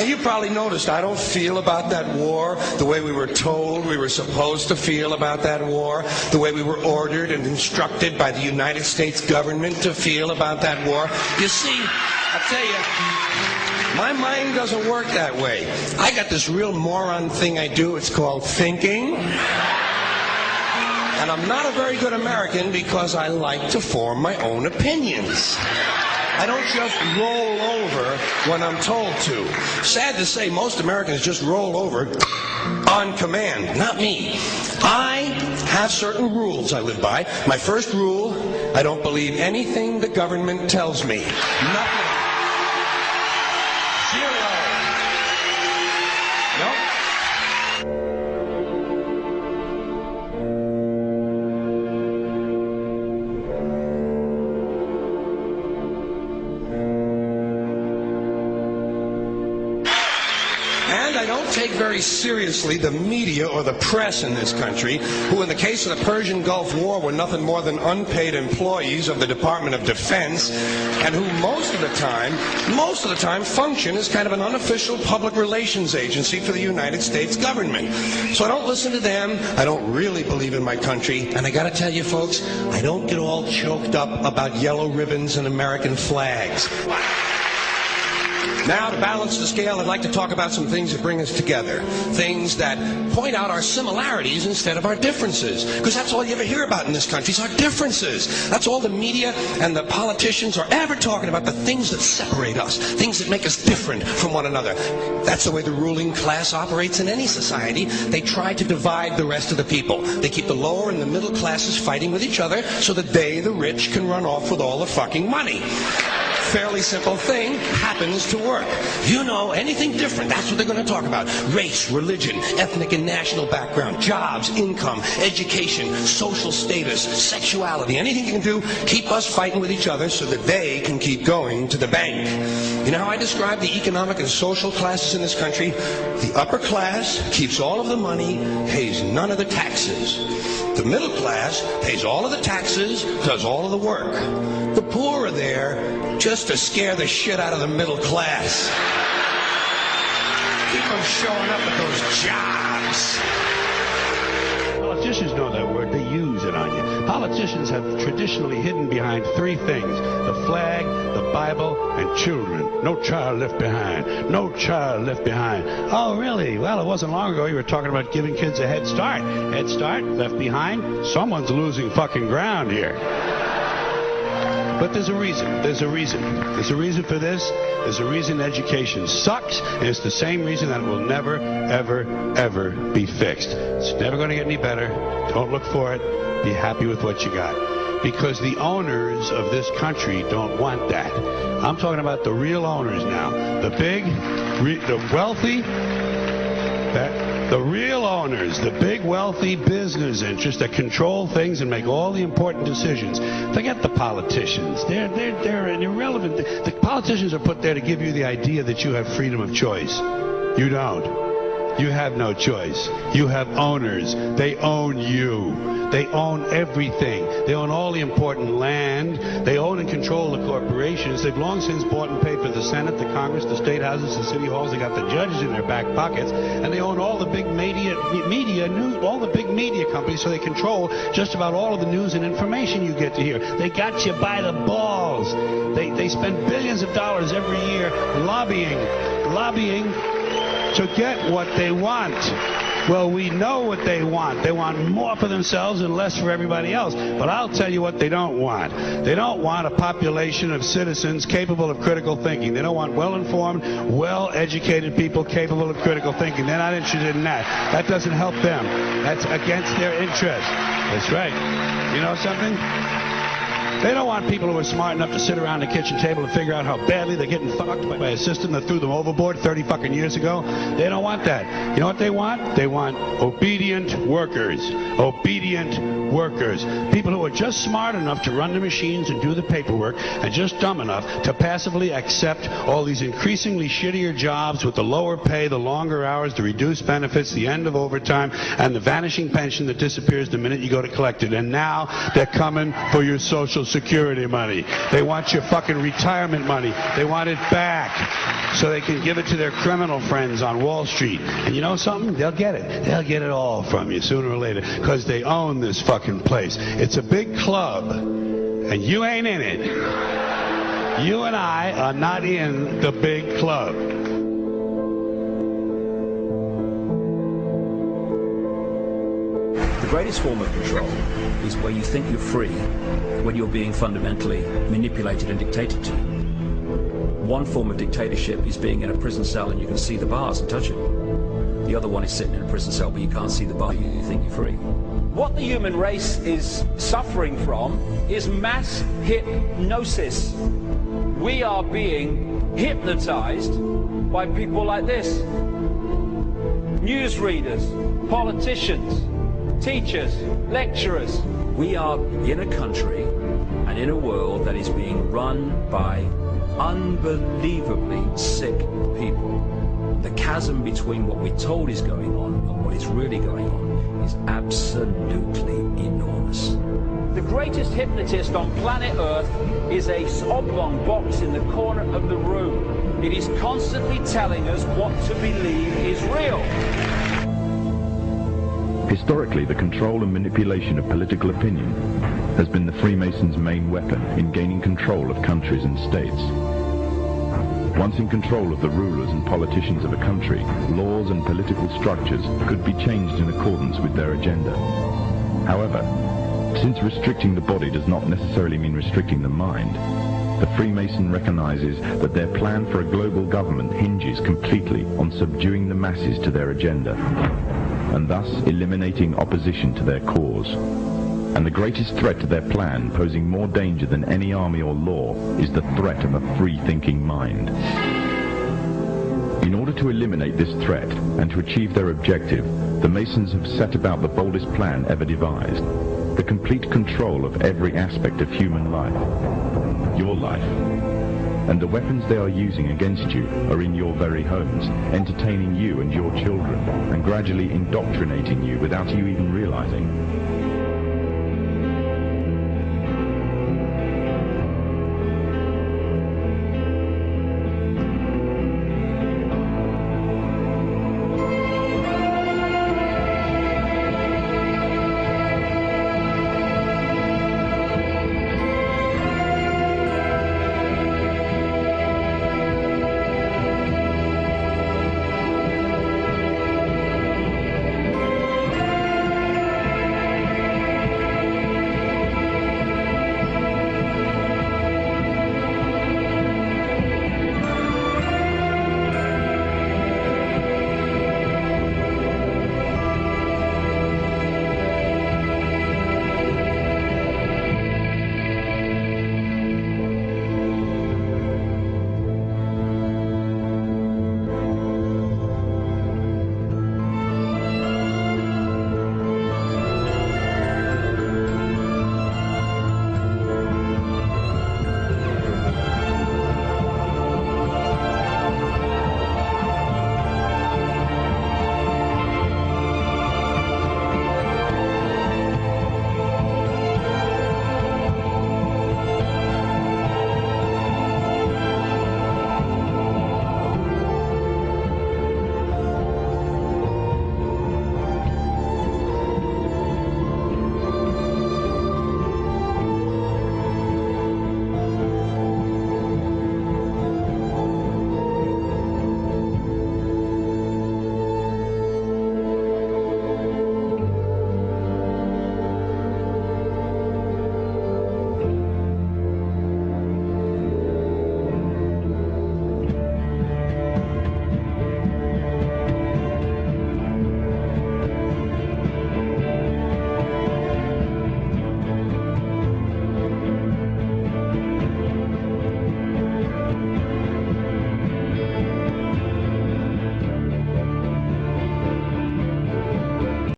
you probably noticed I don't feel about that war the way we were told we were supposed to feel about that war, the way we were ordered and instructed by the United States government to feel about that war. You see, I'll tell you, my mind doesn't work that way. I got this real moron thing I do. It's called thinking. And I'm not a very good American because I like to form my own opinions. I don't just roll over when I'm told to. Sad to say, most Americans just roll over on command. Not me. I have certain rules I live by. My first rule, I don't believe anything the government tells me. Nothing. Zero. Nope. And I don't take very seriously the media or the press in this country, who in the case of the Persian Gulf War were nothing more than unpaid employees of the Department of Defense, and who most of the time function as kind of an unofficial public relations agency for the United States government. So I don't listen to them. I don't really believe in my country. And I gotta tell you folks, I don't get all choked up about yellow ribbons and American flags. Now, to balance the scale, I'd like to talk about some things that bring us together. Things that point out our similarities instead of our differences. Because that's all you ever hear about in this country is our differences. That's all the media and the politicians are ever talking about, the things that separate us, things that make us different from one another. That's the way the ruling class operates in any society. They try to divide the rest of the people. They keep the lower and the middle classes fighting with each other so that they, the rich, can run off with all the fucking money. Fairly simple thing, happens to work. You know, anything different, that's what they're going to talk about. Race, religion, ethnic and national background, jobs, income, education, social status, sexuality, anything you can do, keep us fighting with each other so that they can keep going to the bank. You know how I describe the economic and social classes in this country? The upper class keeps all of the money, pays none of the taxes. The middle class pays all of the taxes, does all of the work. The poor are there just to scare the shit out of the middle class. Keep them showing up at those jobs. Politicians know that word. They use it on you. Politicians have traditionally hidden behind three things: the flag, the Bible, and children. No child left behind. No child left behind. Oh, really? Well, it wasn't long ago you were talking about giving kids a head start. Head start, left behind. Someone's losing fucking ground here. But there's a reason. There's a reason. There's a reason for this. There's a reason education sucks, and it's the same reason that it will never, ever, ever be fixed. It's never going to get any better. Don't look for it. Be happy with what you got. Because the owners of this country don't want that. I'm talking about the real owners now. The big, the wealthy, the real owners, the big wealthy business interests that control things and make all the important decisions. Forget the politicians. They're irrelevant. The politicians are put there to give you the idea that you have freedom of choice. You don't. You have no choice. You have owners. They own you. They own everything. They own all the important land. They own and control the corporations. They've long since bought and paid for the Senate, the Congress, the state houses, the city halls. They got the judges in their back pockets, and they own all the big all the big media companies. So they control just about all of the news and information you get to hear. They got you by the balls. They spend billions of dollars every year lobbying to get what they want. Well, we know what they want. They want more for themselves and less for everybody else. But I'll tell you what they don't want. They don't want a population of citizens capable of critical thinking. They don't want well-informed, well-educated people capable of critical thinking. They're not interested in that. That doesn't help them. That's against their interest. That's right. You know something? They don't want people who are smart enough to sit around the kitchen table and figure out how badly they're getting fucked by a system that threw them overboard 30 fucking years ago. They don't want that. You know what they want? They want obedient workers. obedient workers, people who are just smart enough to run the machines and do the paperwork and just dumb enough to passively accept all these increasingly shittier jobs with the lower pay, the longer hours, the reduced benefits, the end of overtime, and the vanishing pension that disappears the minute you go to collect it. And now they're coming for your Social Security money. They want your fucking retirement money. They want it back so they can give it to their criminal friends on Wall Street. And you know something? They'll get it. They'll get it all from you sooner or later because they own this fucking place. It's a big club, and you ain't in it. You and I are not in the big club. The greatest form of control is where you think you're free when you're being fundamentally manipulated and dictated to. One form of dictatorship is being in a prison cell and you can see the bars and touch it. The other one is sitting in a prison cell but you can't see the bar, you think you're free. What the human race is suffering from is mass hypnosis. We are being hypnotized by people like this. Newsreaders, politicians, teachers, lecturers. We are in a country and in a world that is being run by unbelievably sick people. The chasm between what we're told is going on and what is really going on is absolutely enormous. The greatest hypnotist on planet Earth is a oblong box in the corner of the room. It is constantly telling us what to believe is real. Historically, the control and manipulation of political opinion has been the Freemasons' main weapon in gaining control of countries and states. Once in control of the rulers and politicians of a country, laws and political structures could be changed in accordance with their agenda. However, since restricting the body does not necessarily mean restricting the mind, the Freemason recognizes that their plan for a global government hinges completely on subduing the masses to their agenda, and thus eliminating opposition to their cause. And the greatest threat to their plan, posing more danger than any army or law, is the threat of a free-thinking mind. In order to eliminate this threat and to achieve their objective, the Masons have set about the boldest plan ever devised: the complete control of every aspect of human life, your life. And the weapons they are using against you are in your very homes, entertaining you and your children, and gradually indoctrinating you without you even realizing.